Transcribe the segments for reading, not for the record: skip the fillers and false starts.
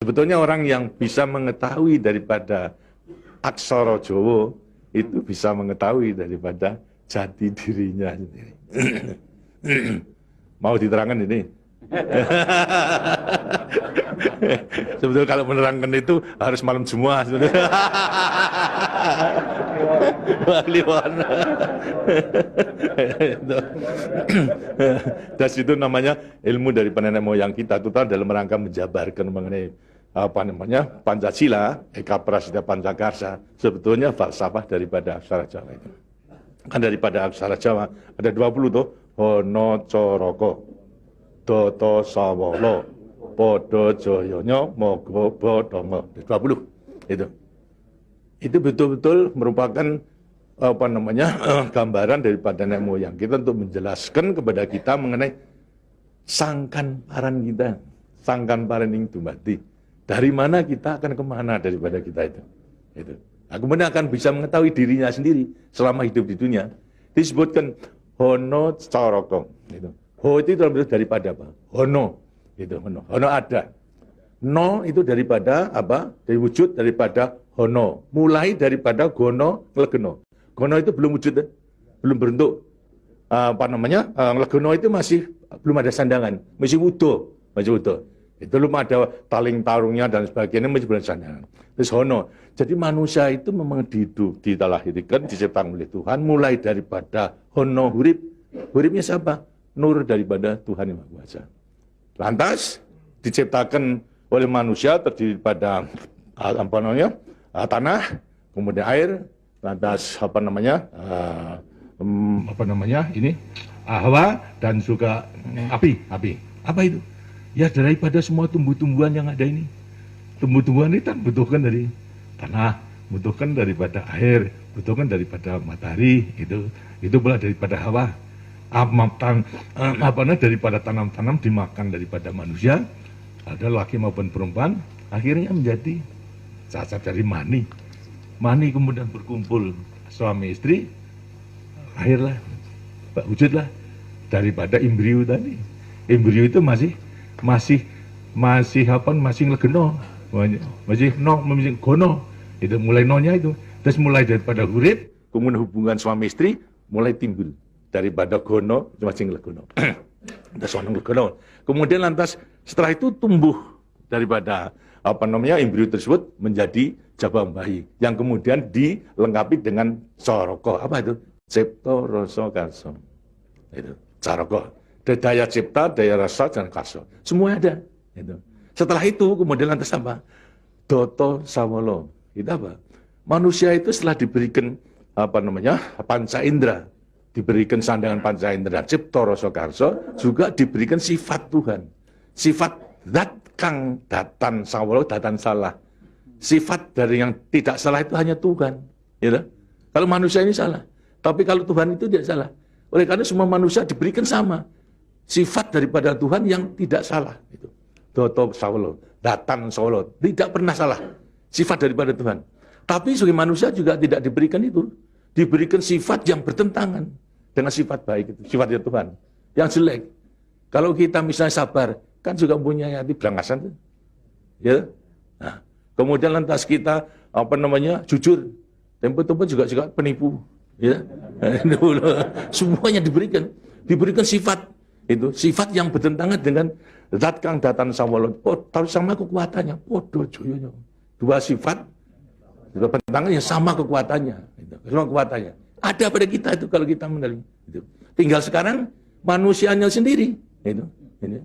Sebetulnya orang yang bisa mengetahui daripada aksara Jawa itu bisa mengetahui daripada jati dirinya sendiri. Mau diterangkan ini? Sebetulnya kalau menerangkan itu harus malam semua sebetulnya. Dan itu namanya ilmu dari nenek moyang kita itu dalam rangka menjabarkan mengenai apa namanya Pancasila, Eka Prasida Pancakarsa, sebetulnya falsafah daripada aksara Jawa itu. Kan daripada aksara Jawa ada 20 tuh, Hono Coroko, Doto Sawolo, Podo Joyonya, Mogo Bodongo, 20 itu. Itu betul-betul merupakan apa namanya gambaran daripada nenek moyang kita untuk menjelaskan kepada kita mengenai sangkan paran kita, sangkan paran ing dumadi. Dari mana kita akan kemana daripada kita itu. Nah, kemudian akan bisa mengetahui dirinya sendiri selama hidup di dunia. Disebutkan Hono Coroko. Ho itu daripada apa? Hono. Hono ada. No itu daripada apa? Dari wujud daripada Hono. Mulai daripada Gono Nglegeno. Gono itu belum wujud, belum berbentuk. Apa namanya? Nglegeno itu masih belum ada sandangan, masih utuh, Itu belum ada taling tarungnya dan sebagainya, masih belum sandangan. Terus Hono. Jadi manusia itu memang dilahirkan, diciptakan oleh Tuhan, mulai daripada Hono hurip. Huripnya siapa? Nur daripada Tuhan Yang Maha Kuasa. Lantas diciptakan oleh manusia terdiri pada apa namanya? Tanah, kemudian air, lantas apa namanya? Ini Hawa dan juga api. Apa itu? Ya daripada semua tumbuh-tumbuhan yang ada ini. Tumbuh-tumbuhan ini kan butuhkan dari tanah, butuhkan daripada air, butuhkan daripada matahari, itu pula daripada hawa. Daripada tanam-tanam dimakan daripada manusia, ada laki maupun perempuan, akhirnya menjadi cacat dari mani. Mani kemudian berkumpul suami istri, lahirlah, wujudlah daripada embrio tadi. Embrio itu masih nglegeno, masih gono. Itu mulai nonya itu. Terus mulai daripada hurip, kemudian hubungan suami istri mulai timbul daripada gono masih nglegono. Kemudian lantas setelah itu tumbuh daripada apa namanya embrio tersebut menjadi jabang bayi yang kemudian dilengkapi dengan coroko. Apa itu? Cipta rasa karsa. Itu coroko. Daya cipta, daya rasa, dan karsa. Semua ada. Setelah itu kemudian lantas apa? Doto Sawolo. Itu apa? Manusia itu setelah diberikan apa namanya panca indera, diberikan sandangan panca indera, cipta rasa karsa, juga diberikan sifat Tuhan. Sifat zat kang datan sawolo, datan salah. Sifat dari yang tidak salah itu hanya Tuhan. Ya, kalau manusia ini salah. Tapi kalau Tuhan itu tidak salah. Oleh karena semua manusia diberikan sama. Sifat daripada Tuhan yang tidak salah. Itu. Doto sawolo, datan sawolo. Tidak pernah salah. Sifat daripada Tuhan. Tapi sebagai manusia juga tidak diberikan itu. Diberikan sifat yang bertentangan dengan sifat baik itu. Sifatnya Tuhan. Yang jelek. Kalau kita misalnya sabar, kan juga punya hati berangasan. Ya. Nah, kemudian lantas kita apa namanya jujur. Tempo-tempo juga penipu. Ya. Semuanya diberikan sifat. Itu sifat yang bertentangan dengan zat kang datan sawolo. Tahu sama kekuatannya. Podo joyonya. Dua sifat bertentangan yang sama kekuatannya. Sama kekuatannya. Ada pada kita itu kalau kita menerima. Itu. Tinggal sekarang manusianya sendiri. Itu. Ini.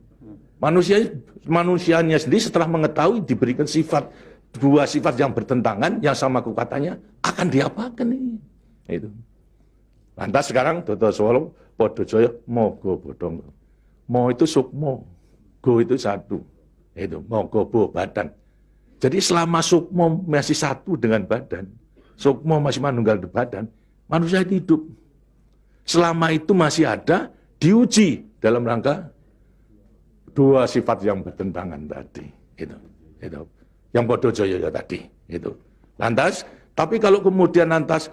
Manusianya sendiri setelah mengetahui diberikan sifat dua sifat yang bertentangan yang sama kekuatannya akan diapakan ini. Itu. Lantas sekarang Doto Sawolo Podo Joyo Mogo Bodongo. Mo itu sukmo, go itu satu. Itu mogo bo badan. Jadi selama sukmo masih satu dengan badan, sukmo masih manunggal di badan, manusia itu hidup. Selama itu masih ada, diuji dalam rangka dua sifat yang bertentangan tadi. Itu. Yang Podo Joyo tadi. Itu. Lantas, tapi kalau kemudian lantas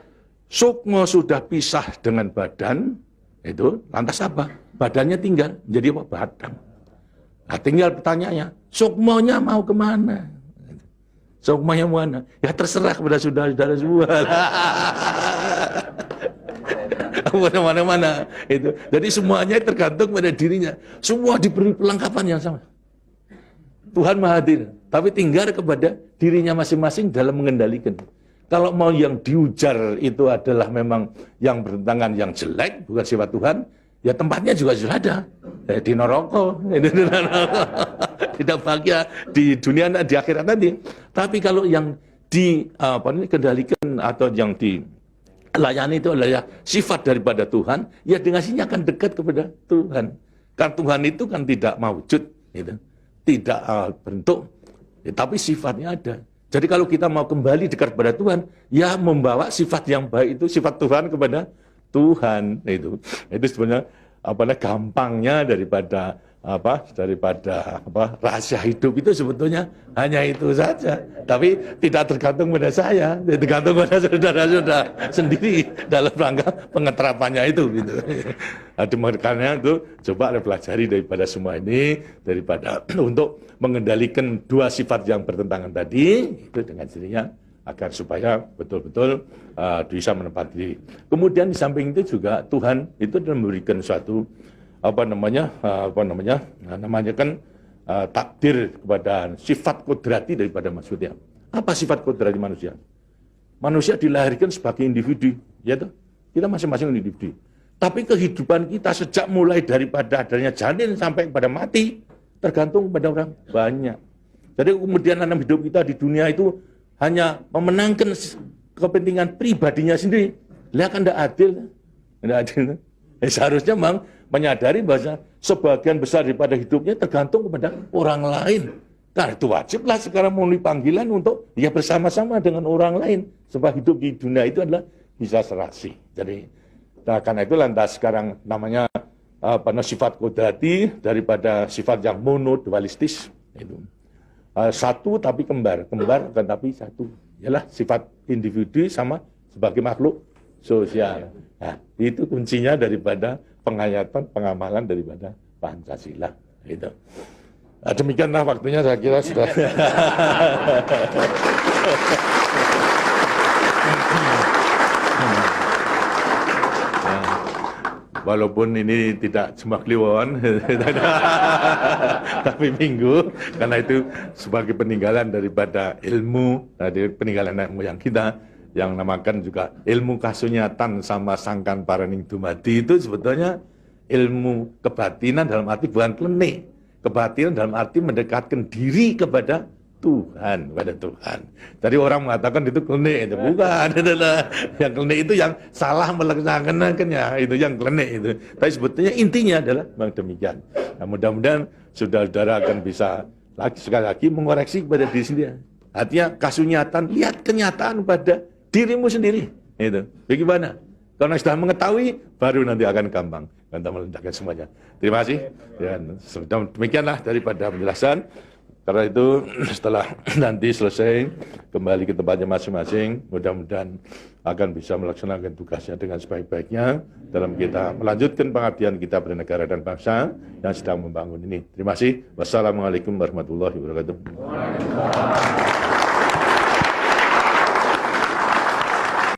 sukmo sudah pisah dengan badan, itu lantas apa? Badannya tinggal, jadi apa? Badan. Nah, tinggal pertanyaannya, sukmonya mau kemana? Sukmanya mana? Ya terserah kepada saudara-saudara semua. Mana-mana itu. Jadi semuanya tergantung pada dirinya. Semua diberi perlengkapan yang sama. Tuhan Maha Hadir, tapi tinggal kepada dirinya masing-masing dalam mengendalikan. Kalau mau yang diujar itu adalah memang yang bertentangan yang jelek, bukan sifat Tuhan, ya tempatnya juga sudah ada. Di neraka, tidak bahagia di dunia di akhirat nanti. Tapi kalau yang dikendalikan atau yang dilayani itu adalah sifat daripada Tuhan, ya dengannya akan dekat kepada Tuhan. Karena Tuhan itu kan tidak mawujud, gitu. Tidak bentuk, ya, tapi sifatnya ada. Jadi kalau kita mau kembali dekat kepada Tuhan, ya membawa sifat yang baik itu, sifat Tuhan kepada Tuhan. Itu sebenarnya gampangnya daripada rahasia hidup itu sebetulnya hanya itu saja. Tapi tidak tergantung pada saya, tergantung pada saudara-saudara sendiri dalam rangka pengeterapannya itu. Gitu. Makanya itu coba pelajari daripada semua ini, daripada untuk mengendalikan dua sifat yang bertentangan tadi itu dengan sendirinya agar supaya betul-betul bisa menempati diri. Kemudian di samping itu juga Tuhan itu memberikan suatu takdir kepada sifat kodrati daripada manusia. Apa sifat kodrati manusia? Manusia dilahirkan sebagai individu, ya toh? Kita masing-masing individu. Tapi kehidupan kita sejak mulai daripada adanya janin sampai pada mati tergantung pada orang banyak. Jadi kemudian dalam hidup kita di dunia itu hanya memenangkan kepentingan pribadinya sendiri. Lihat kan tidak adil. Tidak adil. Seharusnya memang menyadari bahwa sebagian besar daripada hidupnya tergantung kepada orang lain. Nah itu wajiblah sekarang memenuhi panggilan untuk ya bersama-sama dengan orang lain. Sebab hidup di dunia itu adalah bisa serasi. Jadi karena itu lantas sekarang namanya sifat kodrati daripada sifat yang monodualistis. Itu. Satu tapi kembar tetapi satu. Ialah sifat individu sama sebagai makhluk sosial. Nah, itu kuncinya daripada penghayatan, pengamalan daripada Pancasila. Gitu. Nah, demikianlah waktunya saya kira sudah. Walaupun ini tidak cuma kliwon, tapi minggu, karena itu sebagai peninggalan daripada ilmu, dari peninggalan nenek moyang kita, yang namakan juga ilmu kasunyatan sama sangkan paraning dumadi itu sebetulnya ilmu kebatinan dalam arti bukan klenik. Kebatinan dalam arti mendekatkan diri kepada Tuhan, kepada Tuhan. Jadi orang mengatakan itu klenik, itu bukan. Yang klenik itu yang salah melaksanakannya, itu yang klenik itu. Tapi sebetulnya intinya adalah memang demikian. Nah, mudah-mudahan saudara-saudara akan bisa sekali lagi mengoreksi kepada diri sendiri. Artinya kasunyatan, lihat kenyataan pada dirimu sendiri. Itu. Bagaimana? Karena sudah mengetahui, baru nanti akan gampang. Kita meletakkan semuanya. Terima kasih. Dan demikianlah daripada penjelasan. Karena itu setelah nanti selesai kembali ke tempatnya masing-masing, mudah-mudahan akan bisa melaksanakan tugasnya dengan sebaik-baiknya dalam kita melanjutkan pengabdian kita pada negara dan bangsa yang sedang membangun ini. Terima kasih. Wassalamualaikum warahmatullahi wabarakatuh.